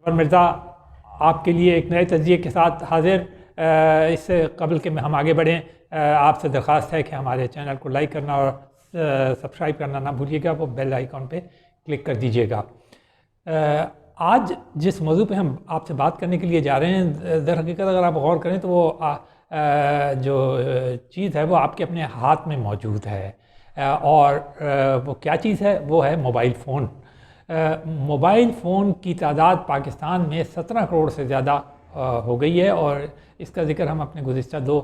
اور مرزا آپ کے لیے ایک نئے تجزیے کے ساتھ حاضر۔ اس سے قبل کہ ہم آگے بڑھیں، آپ سے درخواست ہے کہ ہمارے چینل کو لائک کرنا اور سبسکرائب کرنا نہ بھولیے گا، وہ بیل آئیکن پہ کلک کر دیجیے گا۔ آج جس موضوع پہ ہم آپ سے بات کرنے کے لیے جا رہے ہیں، در حقیقت اگر آپ غور کریں تو وہ جو چیز ہے وہ آپ کے اپنے ہاتھ میں موجود ہے، اور وہ کیا چیز ہے؟ وہ ہے موبائل فون۔ موبائل فون کی تعداد پاکستان میں 17 کروڑ سے زیادہ ہو گئی ہے، اور اس کا ذکر ہم اپنے گزشتہ 2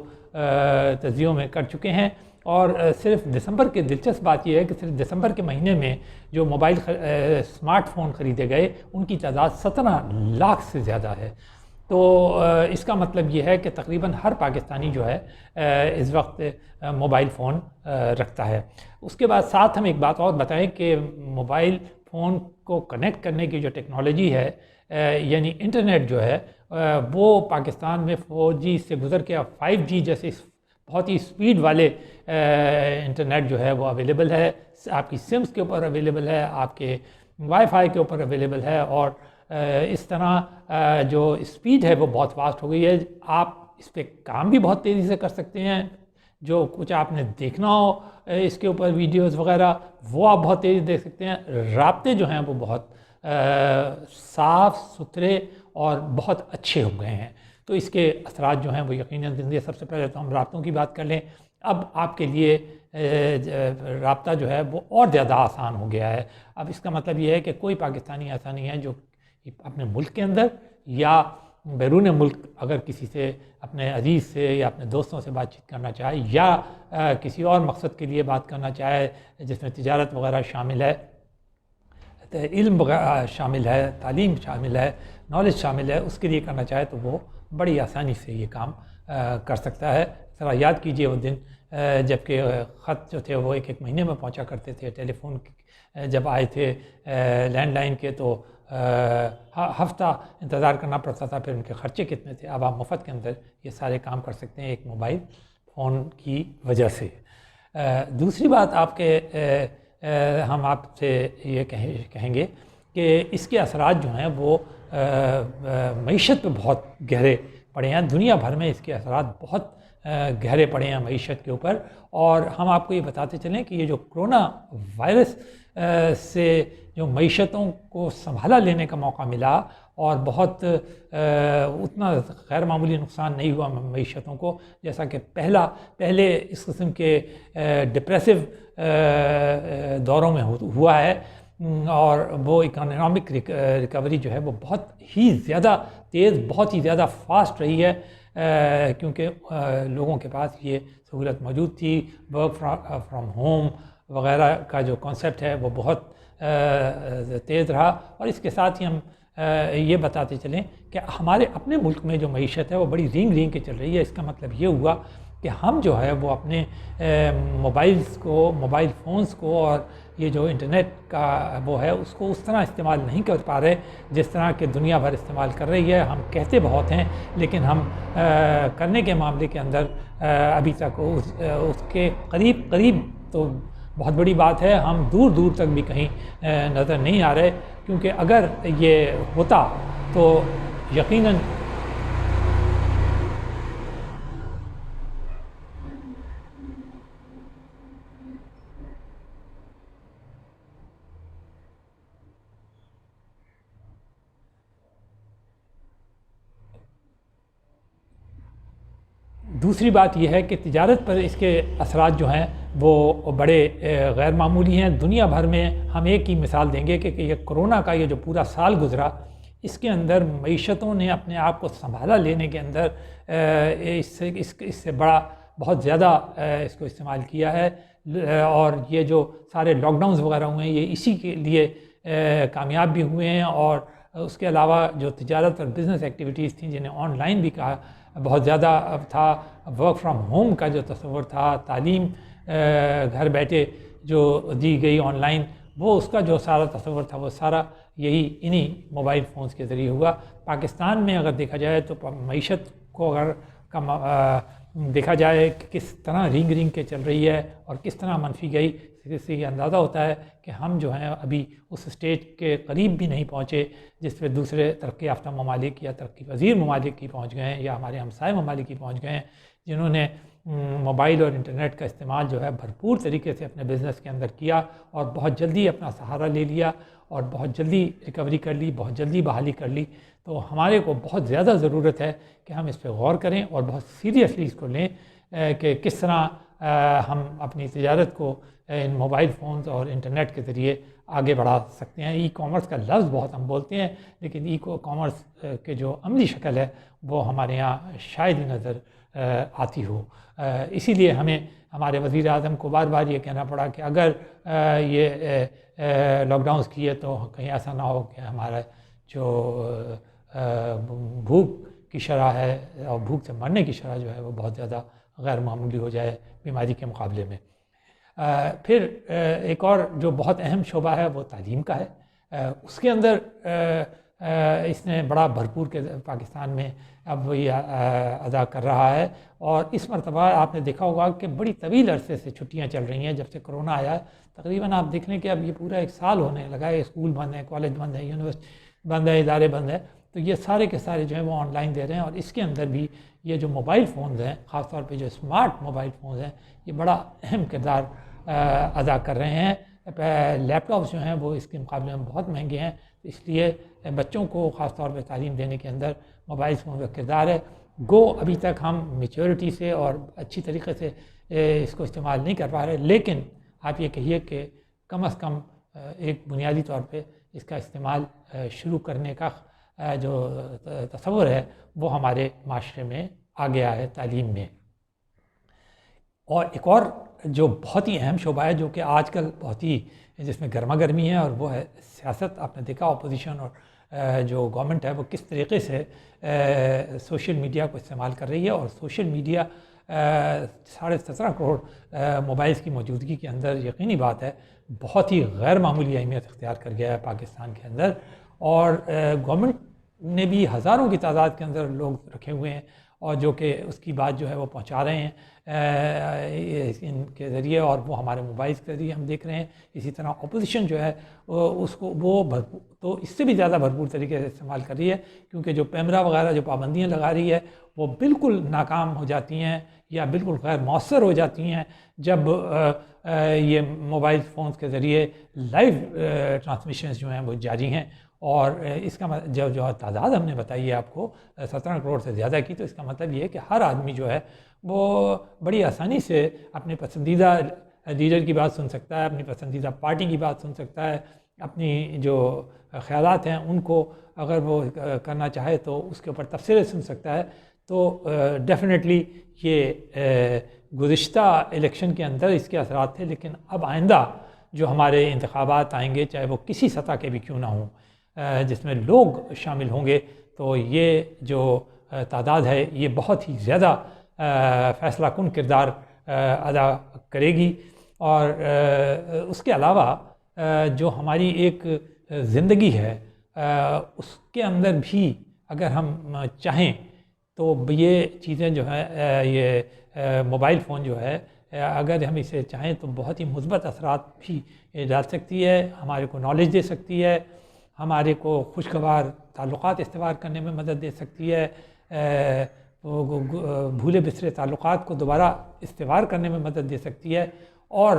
تجزیوں میں کر چکے ہیں۔ اور صرف دسمبر کے دلچسپ بات یہ ہے کہ صرف دسمبر کے مہینے میں جو موبائل اسمارٹ فون خریدے گئے ان کی تعداد 17 لاکھ سے زیادہ ہے۔ تو اس کا مطلب یہ ہے کہ تقریباً ہر پاکستانی جو ہے اس وقت موبائل فون رکھتا ہے۔ اس کے بعد ساتھ ہم ایک بات اور بتائیں کہ موبائل فون کو کنیکٹ کرنے کی جو ٹیکنالوجی ہے، یعنی انٹرنیٹ جو ہے، وہ پاکستان میں 4G سے گزر کے اب 5G جیسے بہت ہی سپیڈ والے انٹرنیٹ جو ہے وہ اویلیبل ہے، آپ کی سمز کے اوپر اویلیبل ہے، آپ کے وائی فائی کے اوپر اویلیبل ہے، اور اس طرح جو سپیڈ ہے وہ بہت فاسٹ ہو گئی ہے۔ آپ اس پہ کام بھی بہت تیزی سے کر سکتے ہیں، جو کچھ آپ نے دیکھنا ہو اس کے اوپر ویڈیوز وغیرہ وہ آپ بہت تیزی دیکھ سکتے ہیں۔ رابطے جو ہیں وہ بہت صاف ستھرے اور بہت اچھے ہو گئے ہیں۔ تو اس کے اثرات جو ہیں وہ یقیناً زندگی، سب سے پہلے تو ہم رابطوں کی بات کر لیں۔ اب آپ کے لیے رابطہ جو ہے وہ اور زیادہ آسان ہو گیا ہے۔ اب اس کا مطلب یہ ہے کہ کوئی پاکستانی ایسا نہیں ہے جو اپنے ملک کے اندر یا بیرون ملک اگر کسی سے، اپنے عزیز سے یا اپنے دوستوں سے بات چیت کرنا چاہے، یا کسی اور مقصد کے لیے بات کرنا چاہے جس میں تجارت وغیرہ شامل ہے، علم شامل ہے، تعلیم شامل ہے، نالج شامل ہے، اس کے لیے کرنا چاہے تو وہ بڑی آسانی سے یہ کام کر سکتا ہے۔ ذرا یاد کیجئے وہ دن جب کہ خط جو تھے وہ ایک مہینے میں پہنچا کرتے تھے، ٹیلی فون جب آئے تھے لینڈ لائن کے تو ہفتہ انتظار کرنا پڑتا تھا، پھر ان کے خرچے کتنے تھے۔ اب آپ مفت کے اندر یہ سارے کام کر سکتے ہیں ایک موبائل فون کی وجہ سے۔ دوسری بات ہم آپ سے یہ کہیں گے کہ اس کے اثرات جو ہیں وہ معیشت پہ بہت گہرے پڑے ہیں۔ دنیا بھر میں اس کے اثرات بہت گہرے پڑے ہیں معیشت کے اوپر، اور ہم آپ کو یہ بتاتے چلیں کہ یہ جو کرونا وائرس سے جو معیشتوں کو سنبھالا لینے کا موقع ملا، اور بہت اتنا غیر معمولی نقصان نہیں ہوا معیشتوں کو جیسا کہ پہلے اس قسم کے ڈپریسو دوروں میں ہوا ہے، اور وہ اکنامک ریکوری جو ہے وہ بہت ہی زیادہ تیز، بہت ہی زیادہ فاسٹ رہی ہے، کیونکہ لوگوں کے پاس یہ سہولت موجود تھی۔ ورک فرام ہوم وغیرہ کا جو کانسیپٹ ہے وہ بہت تیز رہا، اور اس کے ساتھ ہی ہم یہ بتاتے چلیں کہ ہمارے اپنے ملک میں جو معیشت ہے وہ بڑی رینگ کے چل رہی ہے۔ اس کا مطلب یہ ہوا کہ ہم جو ہے وہ اپنے موبائل فونز کو اور یہ جو انٹرنیٹ کا وہ ہے اس کو اس طرح استعمال نہیں کر پا رہے جس طرح کہ دنیا بھر استعمال کر رہی ہے۔ ہم کہتے بہت ہیں لیکن ہم کرنے کے معاملے کے اندر ابھی تک اس کے قریب تو بہت بڑی بات ہے، ہم دور دور تک بھی کہیں نظر نہیں آ رہے، کیونکہ اگر یہ ہوتا تو یقیناً دوسری بات یہ ہے کہ تجارت پر اس کے اثرات جو ہیں وہ بڑے غیر معمولی ہیں۔ دنیا بھر میں ہم ایک ہی مثال دیں گے کہ یہ کرونا کا یہ جو پورا سال گزرا، اس کے اندر معیشتوں نے اپنے آپ کو سنبھالا لینے کے اندر اس سے بڑا بہت زیادہ اس کو استعمال کیا ہے، اور یہ جو سارے لاک ڈاؤنز وغیرہ ہوئے ہیں یہ اسی کے لیے کامیاب بھی ہوئے ہیں، اور اس کے علاوہ جو تجارت اور بزنس ایکٹیویٹیز تھیں جنہیں آن لائن بھی کہا بہت زیادہ تھا، ورک فرام ہوم کا جو تصور تھا، تعلیم گھر بیٹھے جو دی گئی آن لائن، وہ اس کا جو سارا تصور تھا وہ سارا انہی موبائل فونز کے ذریعے ہوا۔ پاکستان میں اگر دیکھا جائے تو معیشت کو اگر دیکھا جائے کہ کس طرح رینگ رینگ کے چل رہی ہے اور کس طرح منفی گئی، اس سے یہ اندازہ ہوتا ہے کہ ہم جو ہیں ابھی اس اسٹیج کے قریب بھی نہیں پہنچے جس پہ دوسرے ترقی یافتہ ممالک یا ترقی پذیر ممالک کی پہنچ گئے ہیں، یا ہمارے ہمسائے ممالک کی پہنچ گئے ہیں، جنہوں نے موبائل اور انٹرنیٹ کا استعمال جو ہے بھرپور طریقے سے اپنے بزنس کے اندر کیا اور بہت جلدی اپنا سہارا لے لیا اور بہت جلدی ریکوری کر لی، بہت جلدی بحالی کر لی۔ تو ہمارے کو بہت زیادہ ضرورت ہے کہ ہم اس پہ غور کریں اور بہت سیریسلی اس کو لیں کہ کس طرح ہم اپنی تجارت کو ان موبائل فونز اور انٹرنیٹ کے ذریعے آگے بڑھا سکتے ہیں۔ ای کامرس کا لفظ بہت ہم بولتے ہیں، لیکن ای کامرس کے جو عملی شکل ہے وہ ہمارے یہاں شاید ہی نظر آتی ہو۔ اسی لیے ہمیں ہمارے وزیر اعظم کو بار بار یہ کہنا پڑا کہ اگر یہ لاک ڈاؤنس کیے تو کہیں ایسا نہ ہو کہ ہمارا جو بھوک کی شرح ہے اور بھوک سے مرنے کی شرح جو ہے وہ بہت زیادہ غیر معمولی ہو جائے بیماری کے مقابلے میں۔ پھر ایک اور جو بہت اہم شعبہ ہے وہ تعلیم کا ہے۔ اس کے اندر اس نے بڑا بھرپور کے پاکستان میں اب وہی ادا کر رہا ہے، اور اس مرتبہ آپ نے دیکھا ہوگا کہ بڑی طویل عرصے سے چھٹیاں چل رہی ہیں جب سے کرونا آیا ہے۔ تقریباً آپ دیکھ لیں کہ اب یہ پورا 1 سال ہونے لگا ہے، اسکول بند ہے، کالج بند ہے، یونیورسٹی بند ہے، ادارے بند ہے، تو یہ سارے کے سارے جو ہیں وہ آن لائن دے رہے ہیں۔ اور اس کے اندر بھی یہ جو موبائل فونز ہیں، خاص طور پہ جو اسمارٹ موبائل فونز ہیں، یہ بڑا اہم کردار ادا کر رہے ہیں۔ لیپ ٹاپس جو ہیں وہ اس کے مقابلے میں بہت مہنگے ہیں، اس لیے بچوں کو خاص طور پہ تعلیم دینے کے اندر موبائل فون کا کردار ہے۔ گو ابھی تک ہم میچورٹی سے اور اچھی طریقے سے اس کو استعمال نہیں کر پا رہے، لیکن آپ یہ کہیے کہ کم از کم ایک بنیادی طور پہ اس کا استعمال شروع کرنے کا جو تصور ہے وہ ہمارے معاشرے میں آ گیا ہے تعلیم میں۔ اور ایک اور جو بہت ہی اہم شعبہ ہے جو کہ آج کل بہت ہی جس میں گرما گرمی ہے، اور وہ ہے سیاست۔ آپ نے دیکھا اپوزیشن اور جو گورنمنٹ ہے وہ کس طریقے سے سوشل میڈیا کو استعمال کر رہی ہے، اور سوشل میڈیا 17.5 کروڑ موبائلز کی موجودگی کے اندر یقینی بات ہے بہت ہی غیر معمولی اہمیت اختیار کر گیا ہے پاکستان کے اندر، اور گورنمنٹ نے بھی ہزاروں کی تعداد کے اندر لوگ رکھے ہوئے ہیں اور جو کہ اس کی بات جو ہے وہ پہنچا رہے ہیں ان کے ذریعے، اور وہ ہمارے موبائلز کے ذریعے ہم دیکھ رہے ہیں۔ اسی طرح اپوزیشن جو ہے اس کو وہ تو اس سے بھی زیادہ بھرپور طریقے سے استعمال کر رہی ہے، کیونکہ جو پیمرا وغیرہ جو پابندیاں لگا رہی ہے وہ بالکل ناکام ہو جاتی ہیں یا بالکل غیر مؤثر ہو جاتی ہیں جب یہ موبائل فونز کے ذریعے لائیو ٹرانسمیشنز جو ہیں وہ جاری ہیں۔ اور اس کا جو تعداد ہم نے بتائی ہے آپ کو 17 کروڑ سے زیادہ کی، تو اس کا مطلب یہ ہے کہ ہر آدمی جو ہے وہ بڑی آسانی سے اپنے پسندیدہ لیڈر کی بات سن سکتا ہے، اپنی پسندیدہ پارٹی کی بات سن سکتا ہے، اپنی جو خیالات ہیں ان کو اگر وہ کرنا چاہے تو اس کے اوپر تبصرے سن سکتا ہے۔ تو ڈیفینیٹلی یہ گزشتہ الیکشن کے اندر اس کے اثرات تھے، لیکن اب آئندہ جو ہمارے انتخابات آئیں گے چاہے وہ کسی سطح کے بھی کیوں نہ ہوں، جس میں لوگ شامل ہوں گے، تو یہ جو تعداد ہے یہ بہت ہی زیادہ فیصلہ کن کردار ادا کرے گی۔ اور اس کے علاوہ جو ہماری ایک زندگی ہے اس کے اندر بھی اگر ہم چاہیں تو یہ چیزیں جو ہیں یہ موبائل فون جو ہے اگر ہم اسے چاہیں تو بہت ہی مثبت اثرات بھی ڈال سکتی ہے، ہمارے کو نالج دے سکتی ہے، ہمارے کو خوشگوار تعلقات استوار کرنے میں مدد دے سکتی ہے، بھولے بسرے تعلقات کو دوبارہ استوار کرنے میں مدد دے سکتی ہے، اور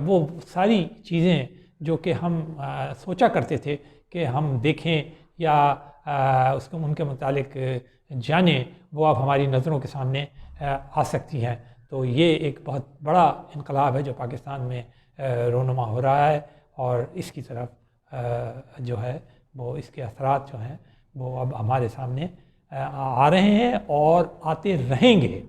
وہ ساری چیزیں جو کہ ہم سوچا کرتے تھے کہ ہم دیکھیں یا اس کو ان کے متعلق جانیں، وہ اب ہماری نظروں کے سامنے آ سکتی ہیں۔ تو یہ ایک بہت بڑا انقلاب ہے جو پاکستان میں رونما ہو رہا ہے، اور اس کی طرف جو ہے وہ اس کے اثرات جو ہیں وہ اب ہمارے سامنے آ رہے ہیں اور آتے رہیں گے۔